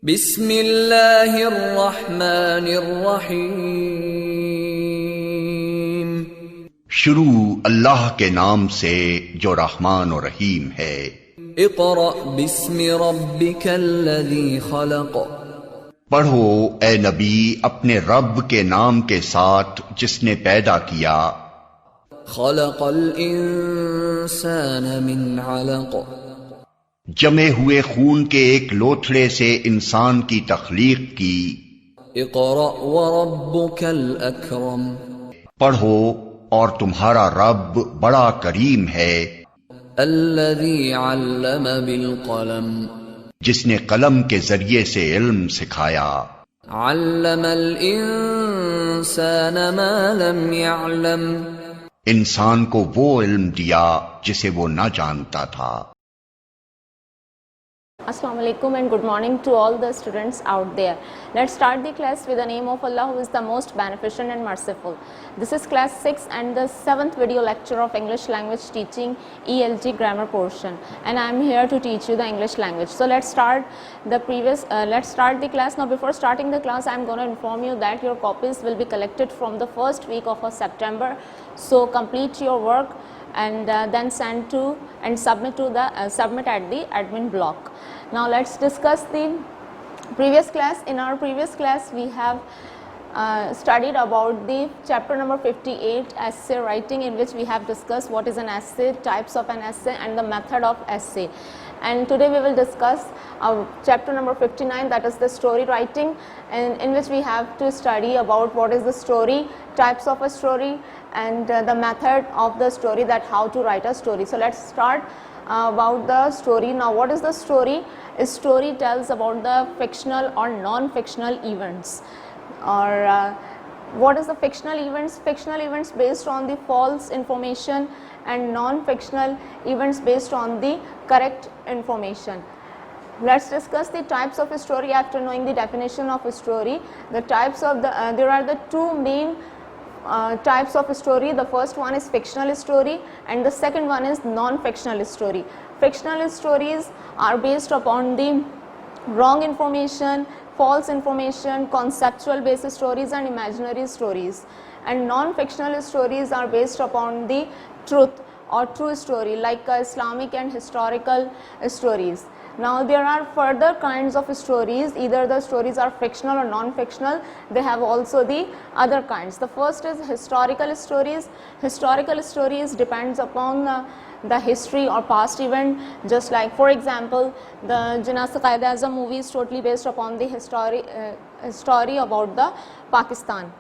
بسم اللہ الرحمن الرحیم. شروع اللہ کے نام سے جو رحمان و رحیم ہے. اقرأ بسم ربک الذی خلق. پڑھو اے نبی اپنے رب کے نام کے ساتھ جس نے پیدا کیا. خلق الانسان من علق. جمے ہوئے خون کے ایک لوتھڑے سے انسان کی تخلیق کی. اقرأ وربک الاکرم. پڑھو اور تمہارا رب بڑا کریم ہے. الذی علم بالقلم. جس نے قلم کے ذریعے سے علم سکھایا. علم الانسان ما لم يعلم. انسان کو وہ علم دیا جسے وہ نہ جانتا تھا. Assalamu alaikum and good morning to all the students out there. Let's start the class with the name of Allah who is the most beneficent and merciful. This is class 6 and the 7th video lecture of English language teaching ELT grammar portion, and I am here to teach you the English language. So let's start the class. Now before starting the class, I am going to inform you that your copies will be collected from the first week of September. So complete your work and then send to and submit at the admin block. Now let's discuss the previous class. In our previous class we have studied about the chapter number 58, essay writing, in which we have discussed what is an essay, types of an essay and the method of essay. And today we will discuss our chapter number 59, that is the story writing, and in which we have to study about what is the story, types of a story, and the method of the story, that how to write a story. So let's start about the story. Now what is the story? A story tells about the fictional or non-fictional events. Or what is the fictional events? Fictional events based on the false information and non-fictional events based on the correct information. Let's discuss the types of a story after knowing the definition of a story. The types of there are the two main types of a story. The first one is fictional story and the second one is non-fictional story. Fictional stories are based upon the wrong information, false information, conceptual based stories and imaginary stories, and non-fictional stories are based upon the truth or true story, like Islamic and historical stories. Now there are further kinds of stories. Either the stories are fictional or non-fictional. They have also the other kinds. The first is historical stories. Historical stories depends upon the history or past event. Just like, for example, the Jinnah Se Quaid-e-Azam movie is totally based upon the story about the Pakistan.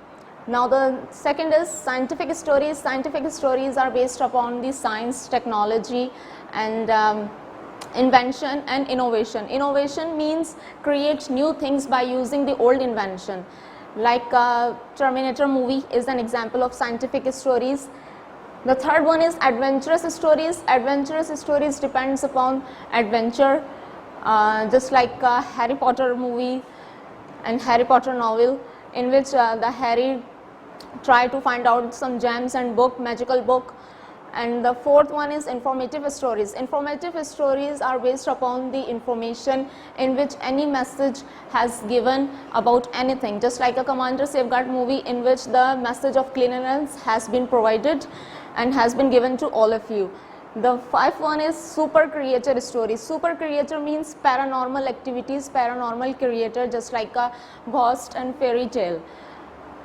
Now the second is scientific stories. Scientific stories are based upon the science, technology, and invention and innovation. Innovation means create new things by using the old invention. Like Terminator movie is an example of scientific stories. The third one is adventurous stories. Adventurous stories depends upon adventure, just like Harry Potter movie and Harry Potter novel, in which the Harry try to find out some gems and magical book. And the fourth one is informative stories. Informative stories are based upon the information in which any message has given about anything, just like a Commander Safeguard movie, in which the message of cleanliness has been provided and has been given to all of you. The fifth one is super creator stories. Super creator means paranormal activities, paranormal creator, just like a ghost and fairy tale.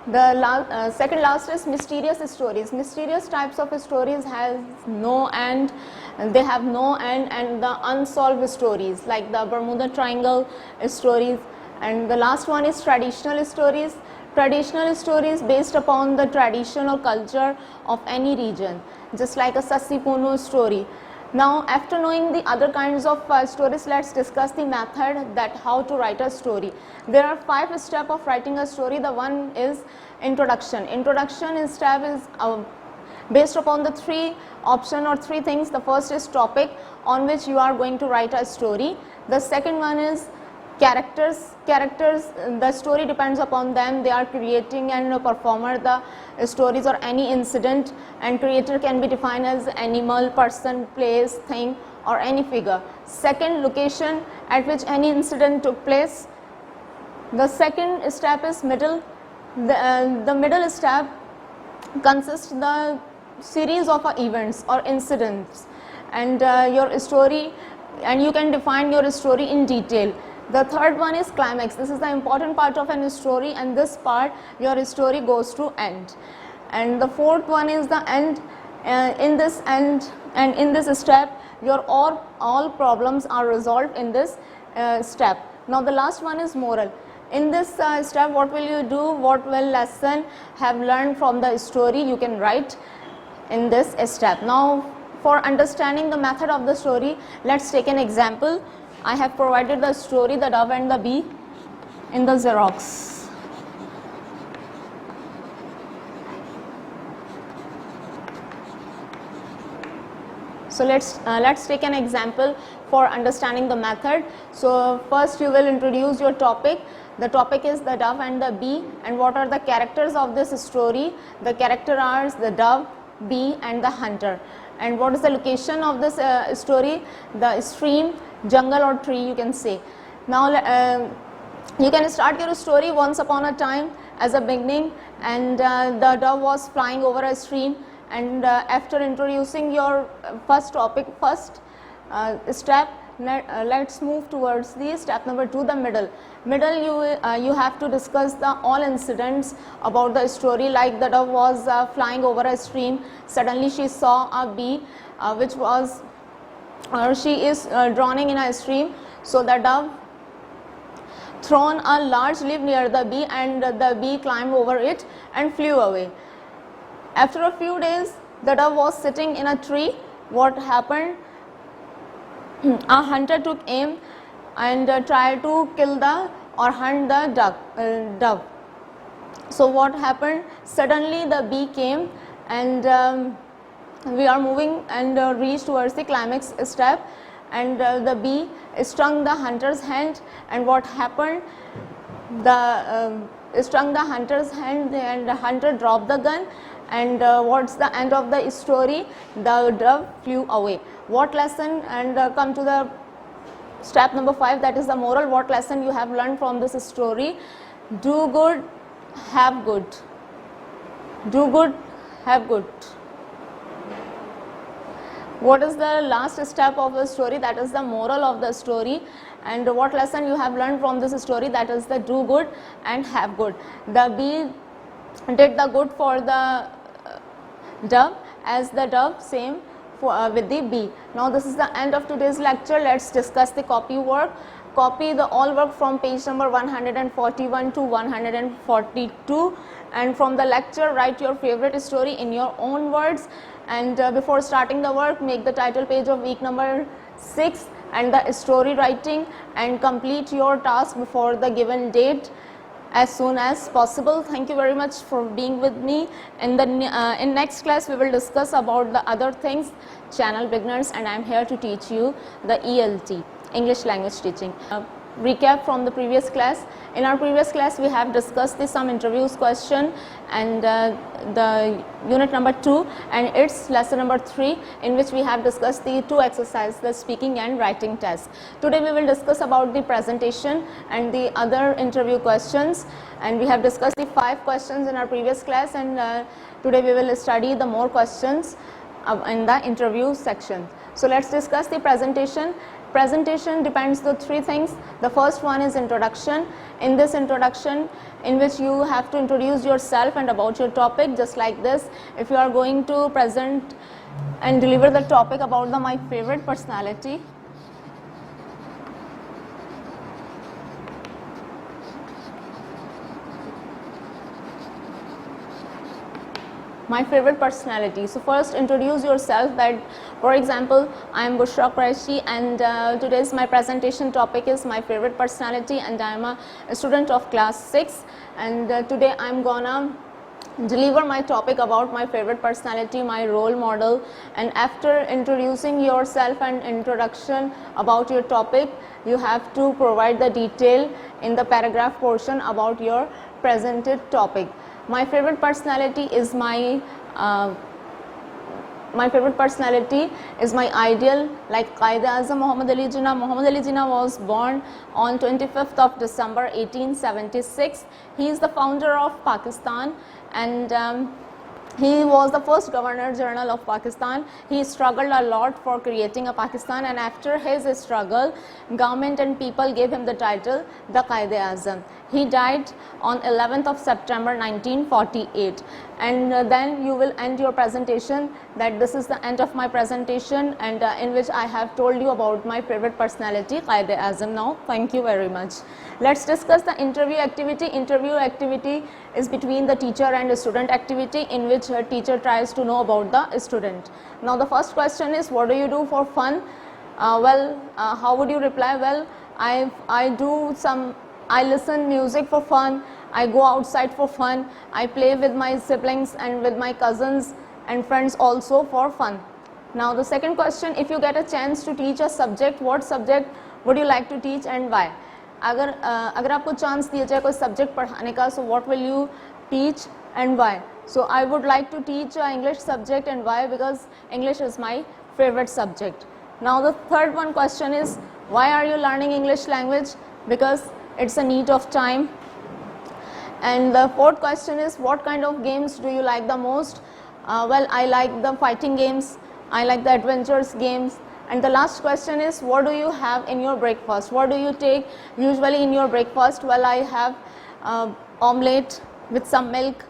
The second last is mysterious stories. Mysterious types of stories has no end. They have no end, and the unsolved stories, like the Bermuda Triangle stories. And the last one is traditional stories. Traditional stories based upon the tradition or culture of any region, just like a Sassi Punu story. Now after knowing the other kinds of stories, let's discuss the method, that how to write a story. There are 5 steps of writing a story. The one is introduction. Introduction step is based upon the 3 options or 3 things. The first is topic on which you are going to write a story. The second one is characters. The story depends upon them. They are creating and performer the stories or any incident, and creator can be defined as animal, person, place, thing, or any figure. Second, location at which any incident took place. The second step is middle. The middle step consists the series of events or incidents, and your story, and you can define your story in detail. The third one is climax. This is the important part of an story, and this part your story goes to end. And the fourth one is the end. In this end and in this step, your all problems are resolved in this step. Now the last one is moral. In this step, what will you do? What will lesson have learned from the story? You can write in this step. Now, for understanding the method of the story, let's take an example. I have provided the story, The Dove and the Bee, in the Xerox. So let's take an example for understanding the method. So first you will introduce your topic. The topic is the dove and the bee, and what are the characters of this story? The character are the dove, bee and the hunter. And what is the location of this story? The stream, jungle or tree, you can say. Now you can start your story. Once upon a time, as a beginning, and the dove was flying over a stream, and after introducing your first topic, first step, let's move towards the step number 2, the middle. You have to discuss the all incidents about the story, like the dove was flying over a stream. Suddenly she saw a bee which was she is drowning in a stream. So the dove thrown a large leaf near the bee, and the bee climbed over it and flew away. After a few days, the dove was sitting in a tree. What happened? A hunter took aim and tried to kill or hunt the dove. So what happened? Suddenly the bee came, and we are moving and reached towards the climax step, and the bee stung the hunter's hand. And what happened? The stung the hunter's hand, and the hunter dropped the gun. And what's the end of the story? The dove flew away. What lesson? And come to the step number 5, that is the moral. What lesson you have learned from this story? Do good, have good. Do good, have good. What is the last step of the story? That is the moral of the story. And what lesson you have learned from this story? That is the do good and have good. The bee did the good for the dove, as the dove same with the bee. Now this is the end of today's lecture. Let's discuss the copy work. Copy the all work from page number 141 to 142, and from the lecture write your favorite story in your own words. And before starting the work, make the title page of week number 6 and the story writing, and complete your task before the given date as soon as possible. Thank you very much for being with me. In next class we will discuss about the other things, channel beginners, and I am here to teach you the ELT, English language teaching. Recap from the previous class. In our previous class we have discussed the some interviews question and the unit number 2 and its lesson number 3, in which we have discussed the 2 exercises, the speaking and writing test. Today we will discuss about the presentation and the other interview questions, and we have discussed the 5 questions in our previous class, and today we will study the more questions in the interview section. So let's discuss the presentation. Presentation depends on 3 things. The first one is introduction. In this introduction, in which you have to introduce yourself and about your topic, just like this. If you are going to present and deliver the topic about my favorite personality, my favorite personality. So first introduce yourself, that for example, I am Bushra Qureshi, and today's my presentation topic is my favorite personality, and I am a student of class 6, and today I am gonna deliver my topic about my favorite personality, my role model. And after introducing yourself and introduction about your topic, you have to provide the detail in the paragraph portion about your presented topic. My favorite personality is my my favorite personality is my ideal, like Qaid-e-Azam Muhammad Ali Jinnah. Muhammad Ali Jinnah was born on 25th of December 1876. He is the founder of Pakistan, and he was the first Governor General of Pakistan. He struggled a lot for creating a Pakistan, and after his struggle, government and people gave him the title the Qaid-e-Azam. He died on 11th of September 1948. And then you will end your presentation. That this is the end of my presentation, and in which I have told you about my favorite personality, Qaid-e-Azam. Now, thank you very much. Let's discuss the interview activity. Interview activity is between the teacher and the student activity, in which a teacher tries to know about the student. Now, the first question is, what do you do for fun? How would you reply? Well, I listen music for fun, I go outside for fun, I play with my siblings and with my cousins and friends also for fun. Now the second question, if you get a chance to teach a subject, what subject would you like to teach and why? अगर आपको chance दिया जाए कोई subject पढ़ाने का, so what will you teach and why? So I would like to teach English subject, and why? Because English is my favorite subject. Now the third one question is, why are you learning English language? Because it's a need of time. And the fourth question is, what kind of games do you like the most? I like the fighting games, I like the adventures games. And the last question is, what do you have in your breakfast? What do you take usually in your breakfast? Well, I have omelette with some milk.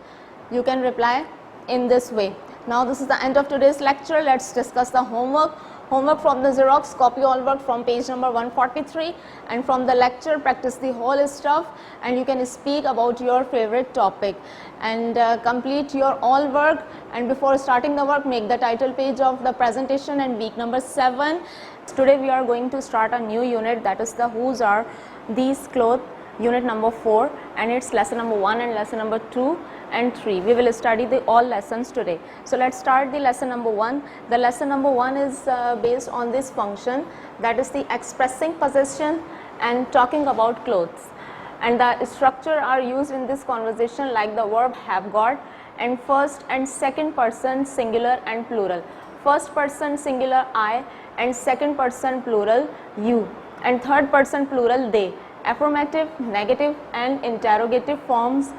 You can reply in this way. Now this is the end of today's lecture. Let's discuss the homework. Homework from the Xerox, copy all work from page number 143, and from the lecture, practice the whole stuff, and you can speak about your favorite topic, and complete your all work. And before starting the work, make the title page of the presentation and week number 7. Today we are going to start a new unit, that is the whose are these clothes, unit number 4, and it's lesson number 1 and lesson number 2 and 3. We will study the all lessons today. So let's start the lesson number 1. The lesson number 1 is based on this function, that is the expressing possession and talking about clothes. And the structure are used in this conversation like the verb have got, and first and second person singular and plural. First person singular I, and second person plural you, and third person plural they. Affirmative, negative and interrogative forms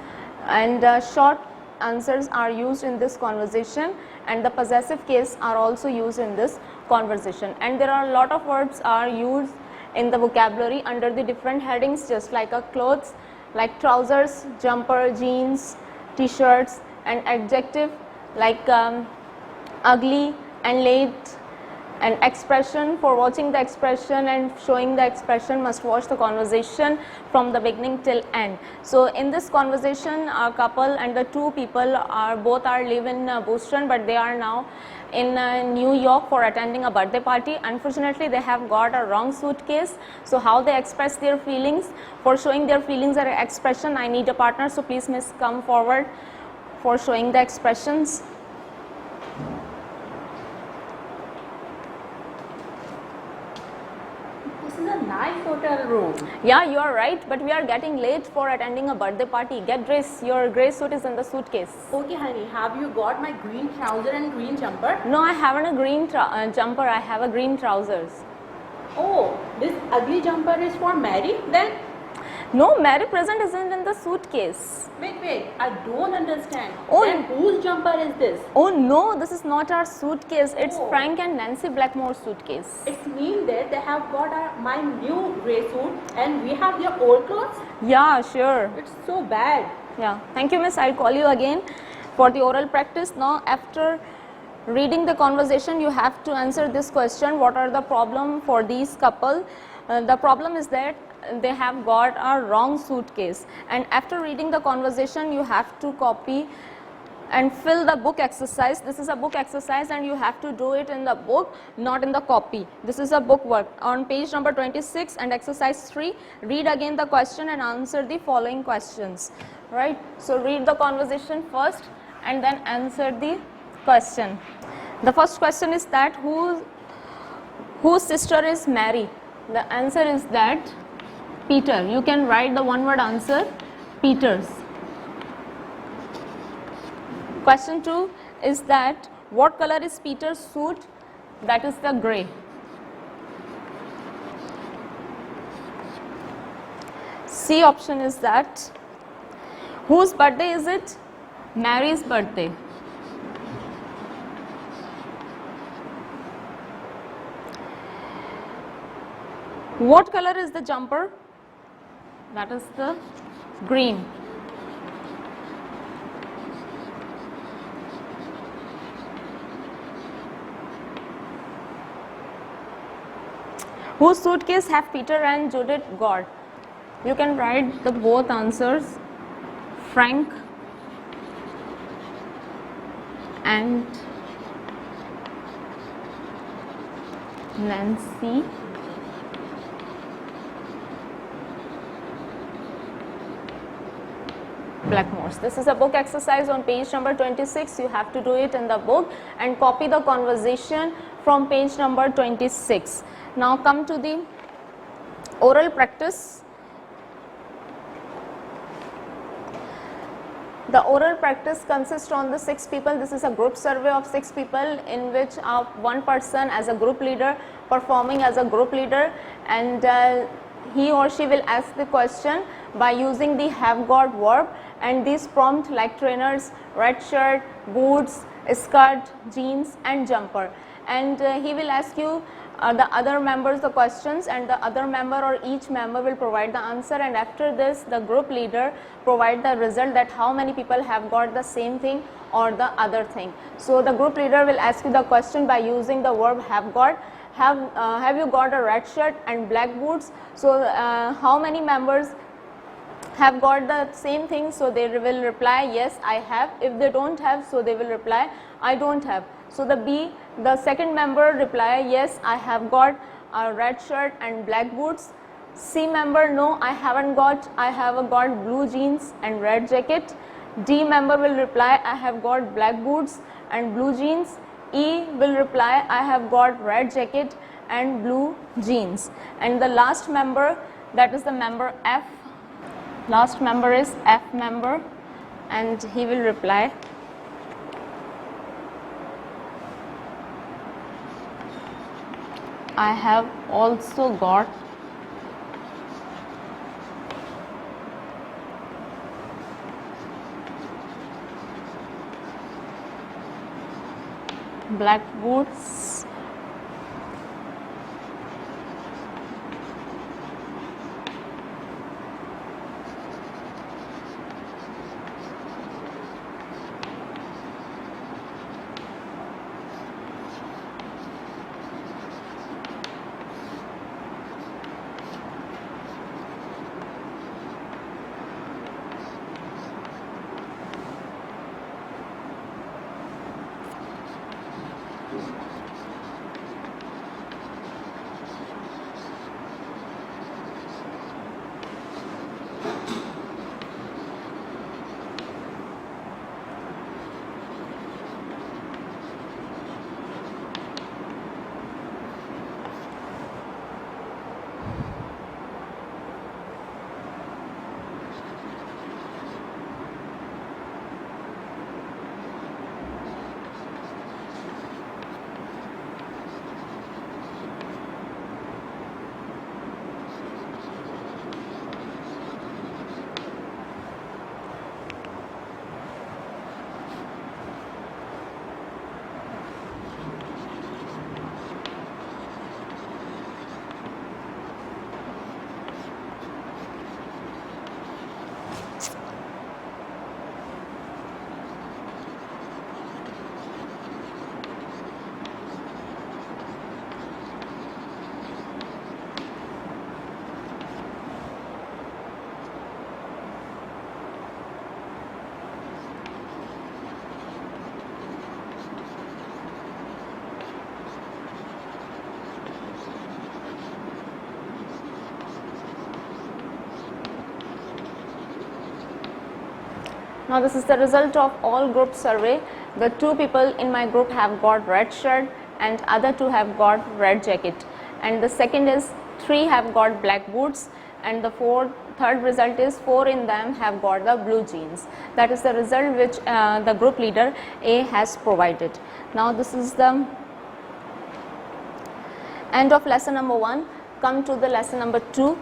and short answers are used in this conversation, and the possessive case are also used in this conversation. And there are a lot of verbs are used in the vocabulary under the different headings, just like a clothes, like trousers, jumper, jeans, t-shirts, and adjective like ugly and late. And expression, for watching the expression and showing the expression, must watch the conversation from the beginning till end. So in this conversation, a couple and the two people both live in Boston, but they are now in New York for attending a birthday party. Unfortunately, they have got a wrong suitcase. So how they express their feelings? For showing their feelings or expression, I need a partner. So please, miss, come forward for showing the expressions. Nice hotel room. Yeah, you are right, but we are getting late for attending a birthday party. Get dressed. Your grey suit is in the suitcase. Okay, honey, have you got my green trouser and green jumper? No, I haven't a green jumper. I have a green trousers. Oh, this ugly jumper is for Mary then? No, Mary present isn't in the suitcase. Wait, I don't understand. Oh, then whose jumper is this? Oh no, this is not our suitcase. It's Oh. Frank and Nancy Blackmore's suitcase. It means that they have got my new grey suit and we have their old clothes? Yeah, sure. It's so bad. Yeah, thank you, miss. I'll call you again for the oral practice. Now, after reading the conversation, you have to answer this question: what are the problem for these couple? The problem is that they have got a wrong suitcase, and after reading the conversation, you have to copy and fill the book exercise. This is a book exercise and you have to do it in the book, not in the copy. This is a book work on page number 26 and exercise 3. Read again the question and answer the following questions. Right? So read the conversation first and then answer the question. The first question is that whose sister is Mary? The answer is that Peter. You can write the one word answer, Peter's. Question 2 is that What color is Peter's suit? That is the gray. C option is that. Whose birthday is it? Mary's birthday. What color is the jumper? That is the green. Whose suitcase have Peter and Judith got? You can write the both answers. Frank and Nancy. Blackmore's. This is a book exercise on page number 26. You have to do it in the book and copy the conversation from page number 26. Now come to the oral practice. The oral practice consists on the 6 people. This is a group survey of 6 people in which one person as a group leader performing as a group leader, and he or she will ask the question by using the have got verb, and these prompt like trainers, red shirt, boots, skirt, jeans and jumper, and he will ask you the other members the questions, and the other member or each member will provide the answer, and after this the group leader provide the result that how many people have got the same thing or the other thing. So the group leader will ask you the question by using the verb have got. Have you got a red shirt and black boots? So how many members have got the same thing? So they will reply yes I have. If they don't have, so they will reply I don't have. So the second member reply yes I have got a red shirt and black boots. C member no I haven't got, I have got blue jeans and red jacket. D member will reply I have got black boots and blue jeans. E will reply I have got red jacket and blue jeans. And the last member, that is the member F, last member is F member, and he will reply I have also got black boots Now this is the result of all group survey. The 2 people in my group have got red shirt and other 2 have got red jacket, and the second is 3 have got black boots, and the third result is 4 in them have got the blue genes. That is the result which the group leader A has provided. Now this is the end of lesson number 1. Come to the lesson number 2.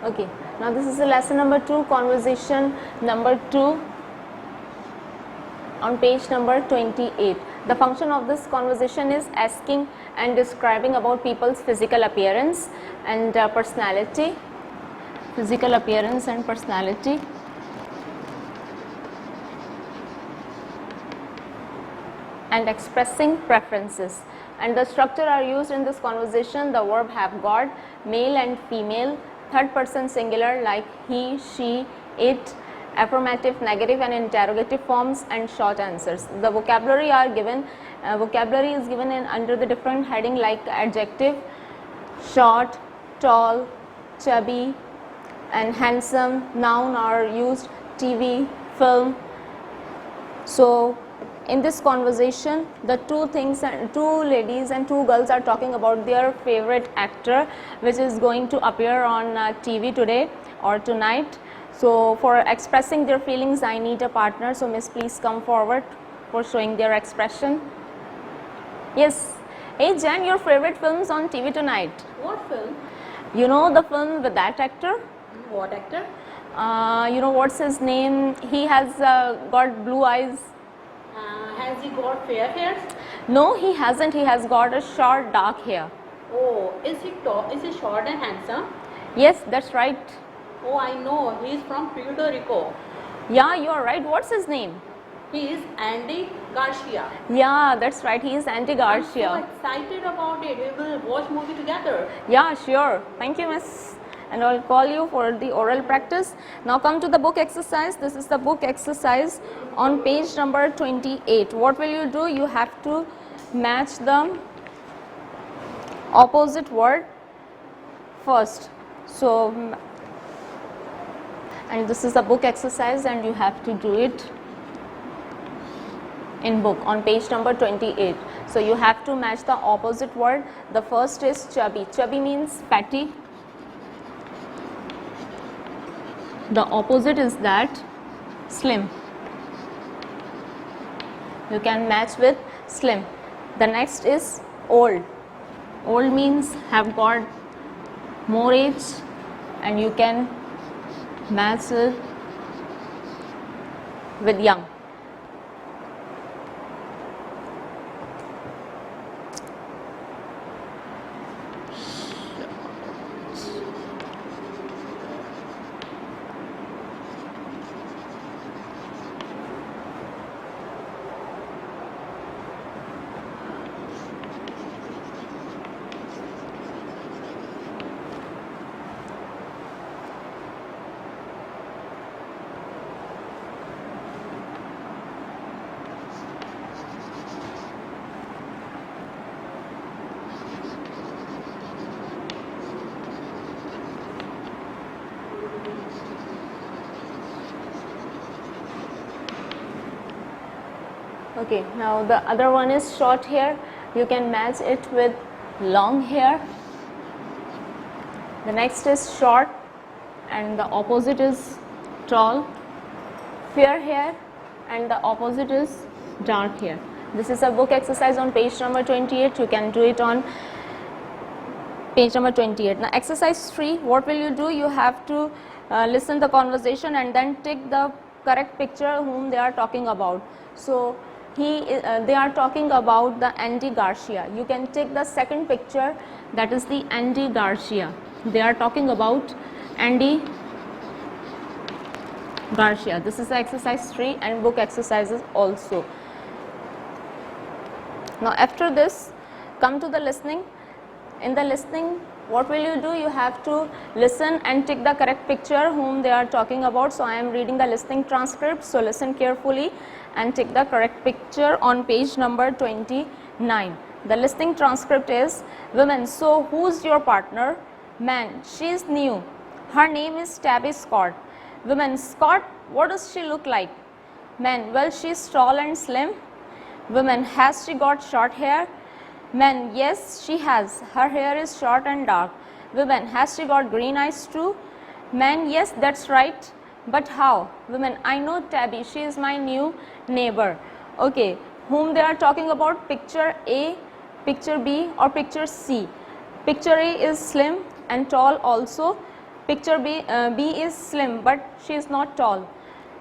Okay, now this is the lesson number 2, conversation number 2 on page number 28. The function of this conversation is asking and describing about people's physical appearance and personality. Physical appearance and personality. And expressing preferences. And the structure are used in this conversation. The verb have got, male and female, third person singular like he, she, it, affirmative, negative and interrogative forms, and short answers. The vocabulary are given, vocabulary is given in under the different heading like adjective, short, tall, chubby and handsome. Noun are used, TV, film. So in this conversation, the two ladies and two girls are talking about their favorite actor, which is going to appear on TV today or tonight. So for expressing their feelings, I need a partner. So miss, please come forward for showing their expression. Yes. Hey Jan, your favorite films on TV tonight? What film? You know the film with that actor? What actor? You know what's his name? He has got blue eyes. Has he got fair hairs? No, he hasn't. He has got a short dark hair. Oh, is he tall? Is he short and handsome? Yes, that's right. Oh, I know. He is from Puerto Rico. Yeah, you're right. What's his name? He is Andy Garcia. Yeah, that's right. He is Andy I'm so Garcia. excited about it. We will watch movie together. Yeah, sure. Thank you, miss. And I'll call you for the oral practice. Now come to the book exercise. This is the book exercise on page number 28. What will you do? You have to match the opposite word first. So, and this is the book exercise and you have to do it in book on page number 28. So you have to match the opposite word. The first is chubby. Chubby means fatty. The opposite is that slim. You can match with slim. The next is old. Old means have got more age and you can match it with young. Okay, now the other one is short hair. You can match it with long hair. The next is short and the opposite is tall. Fair hair and the opposite is dark hair. This is a book exercise on page number 28. You can do it on page number 28. Now exercise 3, what will you do? You have to listen the conversation and then take the correct picture whom they are talking about. So they are talking about the Andy Garcia. You can take the second picture, that is the Andy Garcia. They are talking about Andy Garcia. This is exercise 3 and book exercises also. Now after this, come to the listening. In the listening, what will you do? You have to listen and take the correct picture whom they are talking about. So I am reading the listening transcript, so listen carefully and take the correct picture on page number 29. The listening transcript is: women, so who's your partner? Man, she's new. Her name is Tabby Scott. Women, Scott, what does she look like? Man, well, she's tall and slim. Women, has she got short hair? Men, yes, she has. Her hair is short and dark. Women, has she got green eyes too? Men, yes, that's right. But how? Women, I know Tabby. She is my new neighbor. Okay, whom they are talking about? Picture A, picture B, or picture C? Picture A is slim and tall also. Picture B is slim, but she is not tall.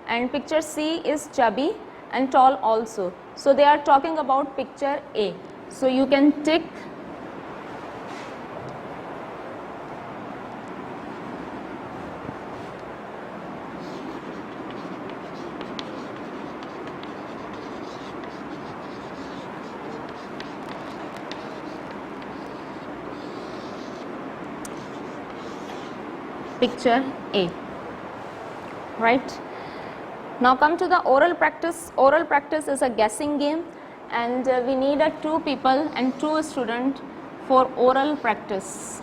And picture C is chubby and tall also. So they are talking about picture A. So you can tick picture A, right? Now come to the oral practice. Oral practice is a guessing game and we need 2 people and 2 students for oral practice.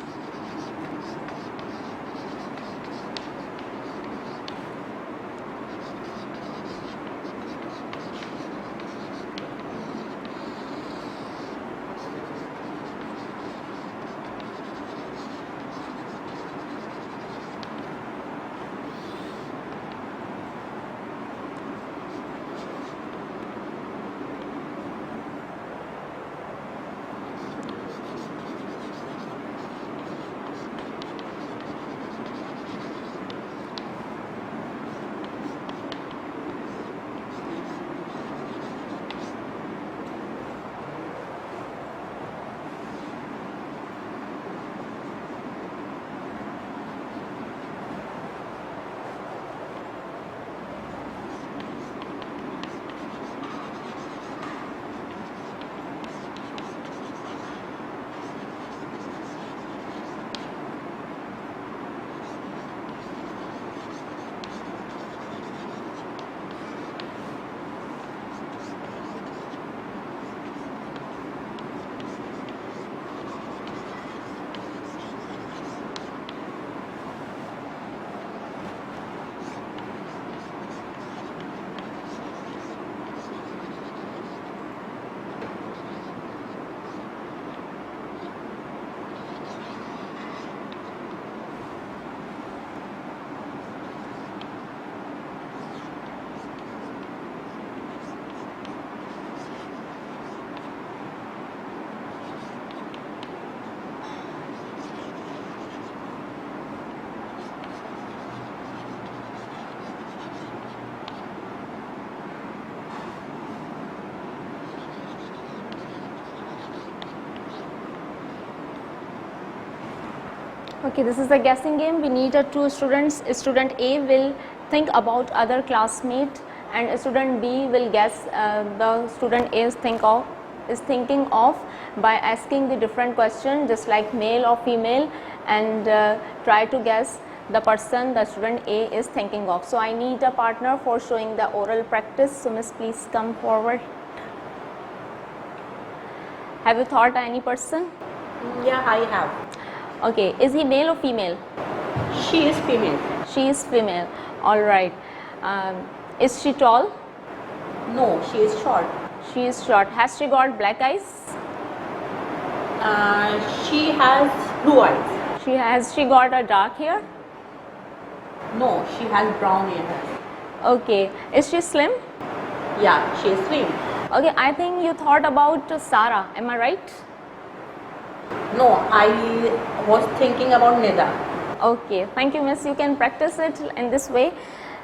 Okay, this is a guessing game. We need two students. Student A will think about other classmate, and student B will guess the student A is thinking of by asking the different question, just like male or female, and try to guess the person the student A is thinking of. So I need a partner for showing the oral practice. So Miss, please come forward. Have you thought any person? Yeah, I have. Okay, is he male or female? She is female. She is female. All right. Is she tall? No, she is short. She is short. Has she got black eyes? She has blue eyes. Has she got a dark hair? No, she has brown hair. Okay. Is she slim? Yeah, she is slim. Okay, I think you thought about Sarah. Am I right? No, I was thinking about Nida. Okay. Thank you, Miss. You can practice it in this way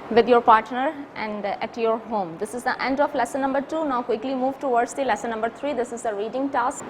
with your partner and at your home. This is the end of lesson number 2. Now quickly move towards the lesson number 3. This is the reading task.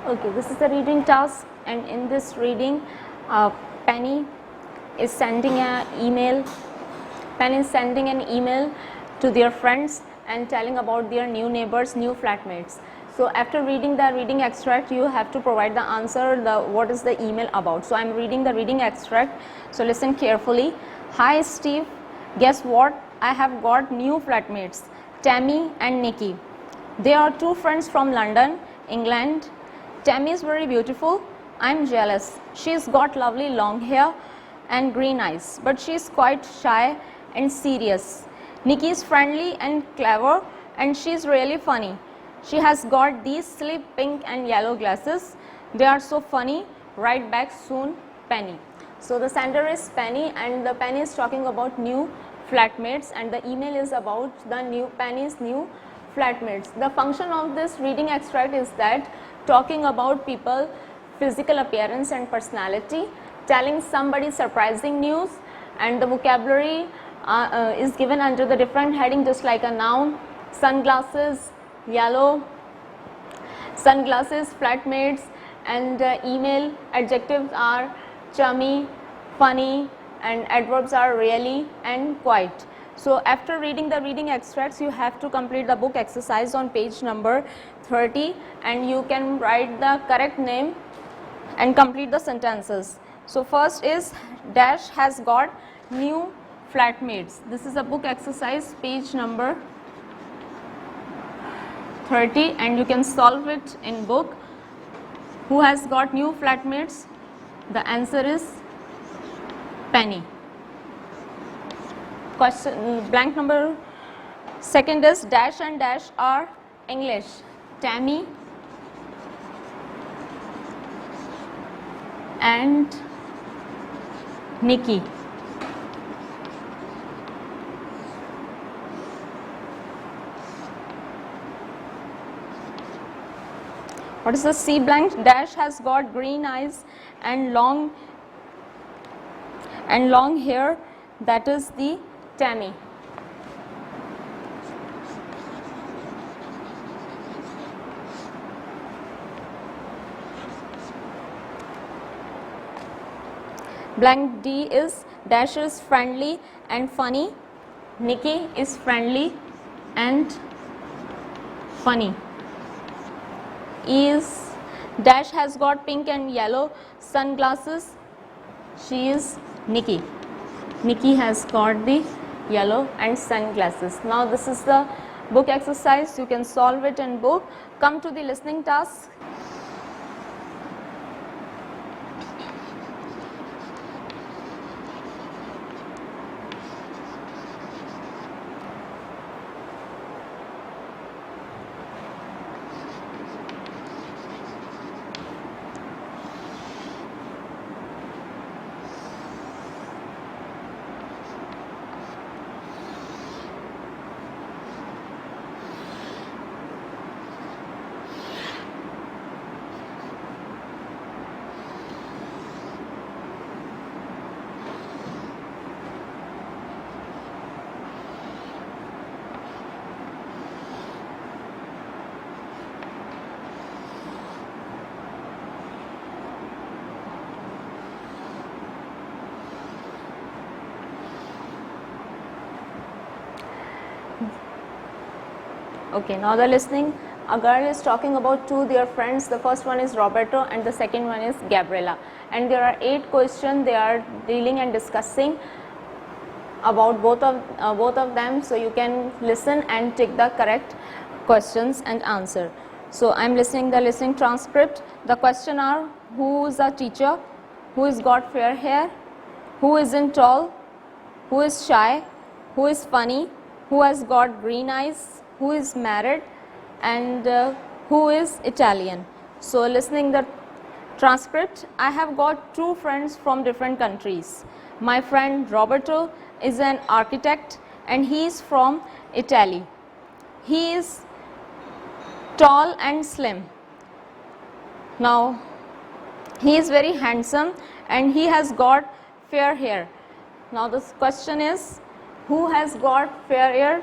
Okay, this is the reading task, and in this reading, Penny is sending an email. Penny is sending an email to their friends and telling about their new neighbors, new flatmates. So after reading the reading extract, you have to provide the answer, what is the email about. So I am reading the reading extract. So listen carefully. Hi Steve, guess what? I have got new flatmates, Tammy and Nikki. They are two friends from London, England. Tammy is very beautiful. I'm jealous. She's got lovely long hair and green eyes, but she's quite shy and serious. Nikki is friendly and clever, and she's really funny. She has got these silly pink and yellow glasses. They are so funny. Write back soon, Penny. So the sender is Penny, and the Penny is talking about new flatmates, and the email is about the Penny's new flatmates. The function of this reading extract is that talking about people, physical appearance and personality, telling somebody surprising news, and the vocabulary is given under the different heading, just like a noun: sunglasses, yellow, sunglasses, flatmates, and email. Adjectives are chummy, funny, and adverbs are really and quite. So after reading the reading extracts, you have to complete the book exercise on page number 30, and you can write the correct name and complete the sentences. So first is Dash has got new flatmates. This is a book exercise, page number 30, and you can solve it in book. Who has got new flatmates? The answer is Penny. Question blank number second is Dash and Dash are English. Tammy and Nikki. What is the C blank? Dash has got green eyes and long hair. That is the Tammy. Blank D is dash is friendly and funny. Nikki is friendly and funny. E is dash has got pink and yellow sunglasses. She is Nikki. Nikki has got the yellow and sunglasses. Now this is the book exercise. You can solve it in book. Come to the listening task. Okay, now the listening. A girl is talking about two their friends. The first one is Roberto and the second one is Gabriela. And there are 8 questions they are dealing and discussing about both of them. So you can listen and take the correct questions and answer. So I am listening the listening transcript. The question are: who is a teacher? Who is got fair hair? Who isn't tall? Who is shy? Who is funny? Who has got green eyes? Who is married? And who is Italian? So listening the transcript, I have got 2 friends from different countries. My friend Roberto is an architect and he is from Italy. He is tall and slim. Now he is very handsome and he has got fair hair. Now this question is, who has got fair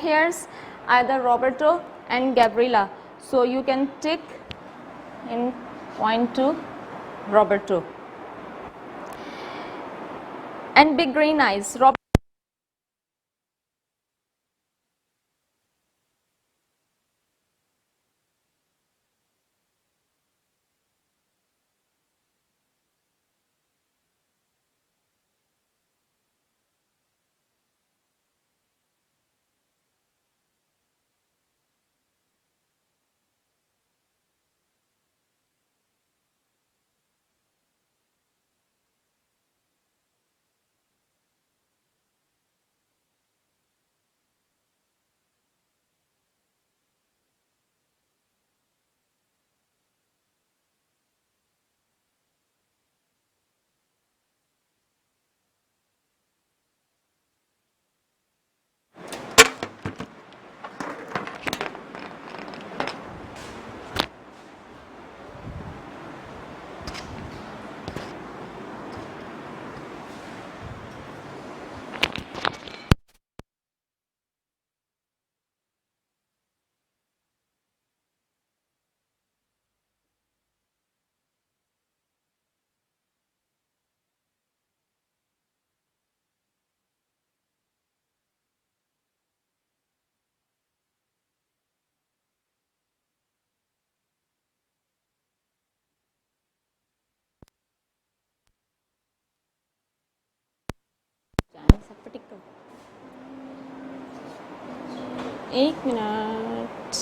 hairs? Either Roberto and Gabriela. So you can tick in point to Roberto. And big green eyes. एक minute.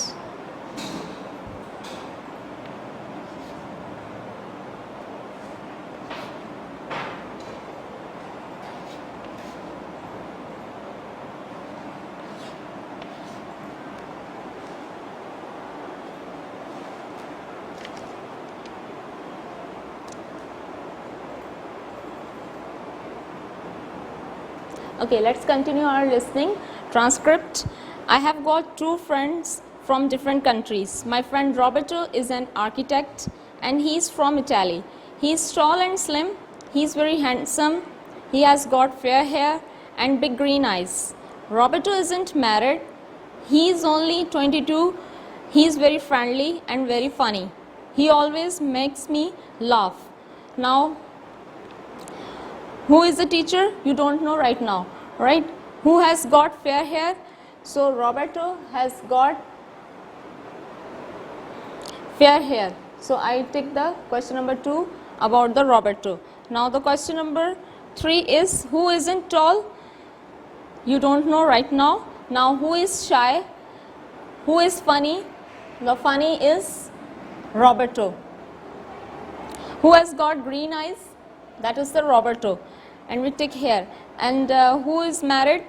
Okay, let's continue our listening transcript. I have got 2 friends from different countries. My friend Roberto is an architect and he is from Italy. He is tall and slim. He is very handsome. He has got fair hair and big green eyes. Roberto isn't married. He is only 22. He is very friendly and very funny. He always makes me laugh. Now, Who is the teacher? You don't know right now, right? Who has got fair hair? So Roberto has got fair hair. So I take the question number 2 about the Roberto. Now the question number 3 is, who isn't tall? You don't know right now. Now who is shy? Who is funny? The funny is Roberto. Who has got green eyes? That is the Roberto. And we take here. And who is married?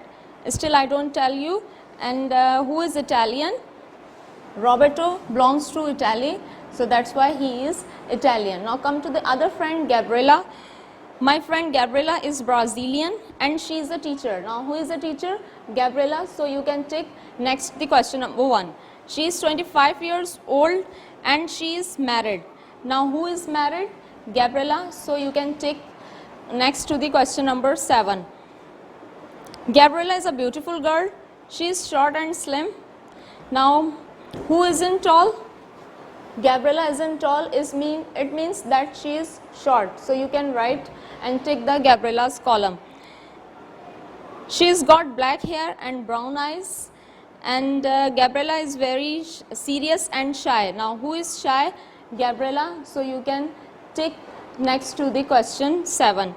Still I don't tell you. And who is Italian? Roberto belongs to Italy, so that's why he is Italian. Now come to the other friend, Gabriela. My friend Gabriela is Brazilian and she is a teacher. Now who is a teacher? Gabriela. So you can take next the question number 1. She is 25 years old and she is married. Now who is married? Gabriela. So you can take next to the question number 7. Gabriela is a beautiful girl. She is short and slim. Now who isn't tall? Gabriela isn't tall. It means that she is short. So you can write and take the Gabriela's column. She's got black hair and brown eyes. And Gabriela is very serious and shy. Now who is shy? Gabriela. So you can take next to the question 7.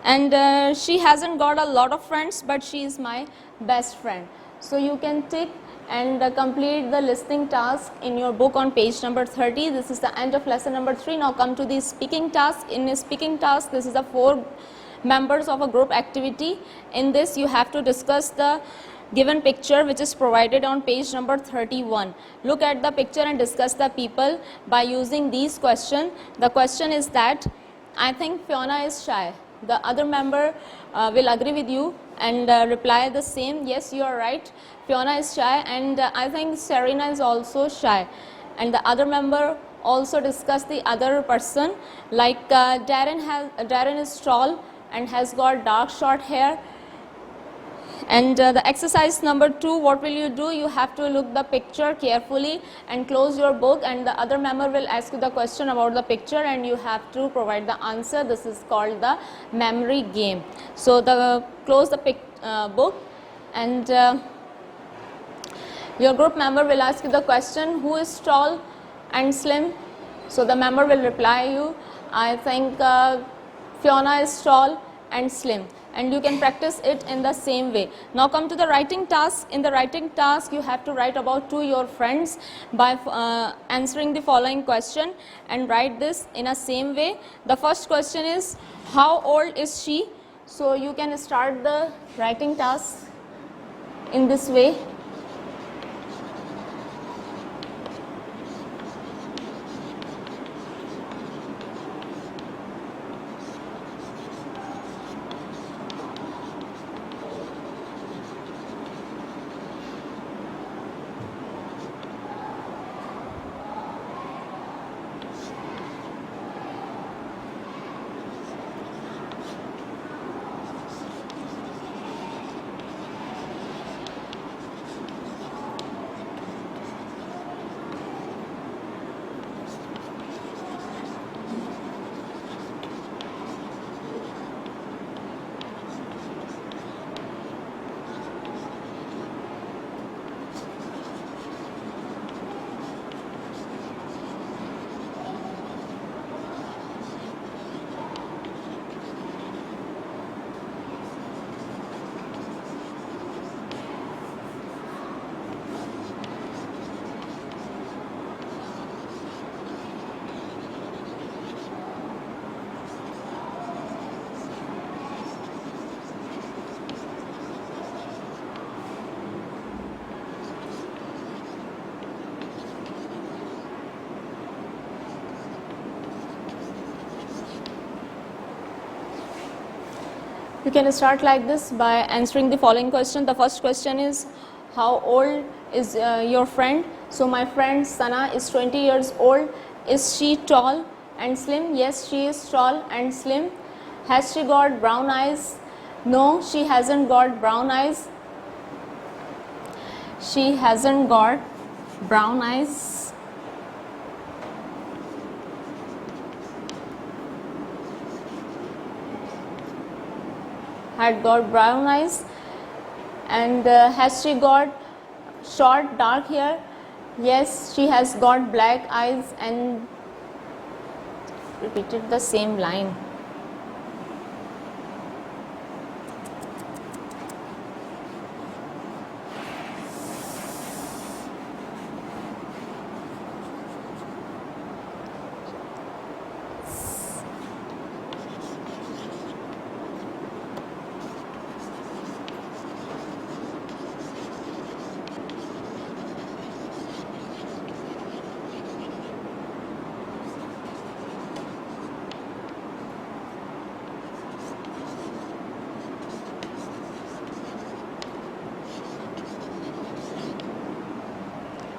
And she hasn't got a lot of friends, but she is my best friend. So you can take and complete the listening task in your book on page number 30. This is the end of lesson number 3. Now come to the speaking task. In a speaking task, this is the 4 members of a group activity. In this you have to discuss the given picture which is provided on page number 31. Look at the picture and discuss the people by using these questions. The question is that, I think Fiona is shy. The other member will agree with you and reply the same, yes, you are right, Fiona is shy, and I think Serena is also shy. And the other member also discuss the other person, like Darren is tall and has got dark short hair. And the exercise number 2, what will you do? You have to look the picture carefully and close your book, and the other member will ask you the question about the picture and you have to provide the answer. This is called the memory game. So close the book, and your group member will ask you the question, who is tall and slim? So the member will reply you, I think Fiona is tall and slim. And you can practice it in the same way. Now come to the writing task. In the writing task, you have to write about 2 your friends by answering the following question and write this in a same way. The first question is, how old is she? So you can start the writing task in this way. You can start like this by answering the following question. The first question is, how old is your friend? So my friend Sana is 20 years old. Is she tall and slim? Yes, she is tall and slim. Has she got brown eyes? No, she hasn't got brown eyes. She hasn't got brown eyes. had got brown eyes. And has she got short dark hair? Yes, she has got black eyes. And repeated the same line.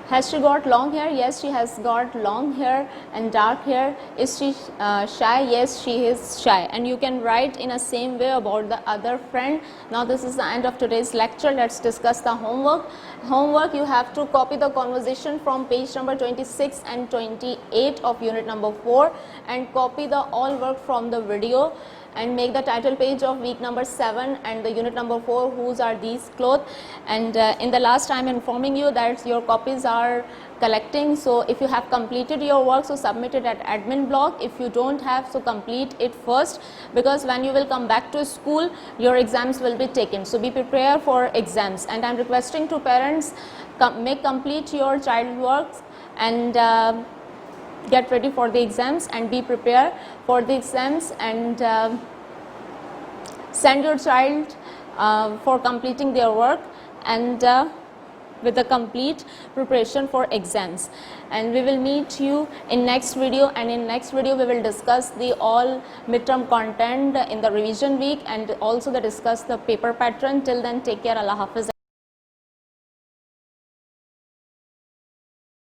Has she got long hair? Yes, she has got long hair and dark hair. Is she shy? Yes, she is shy. And you can write in a same way about the other friend. Now this is the end of today's lecture. Let's discuss the homework. Homework, you have to copy the conversation from page number 26 and 28 of unit number 4 and copy the all work from the video and make the title page of week number 7 and the unit number 4, whose are these clothes. And in the last time informing you that your copies are collecting, so if you have completed your work, so submit it at admin block. If you don't have, so complete it first, because when you will come back to school, your exams will be taken. So be prepared for exams, and I'm requesting to parents, make complete your child works and get ready for the exams and be prepared for the exams, and send your child for completing their work and with a complete preparation for exams. And we will meet you in next video, and in next video we will discuss the all midterm content in the revision week and also discuss the paper pattern. Till then, take care. Allah Hafiz.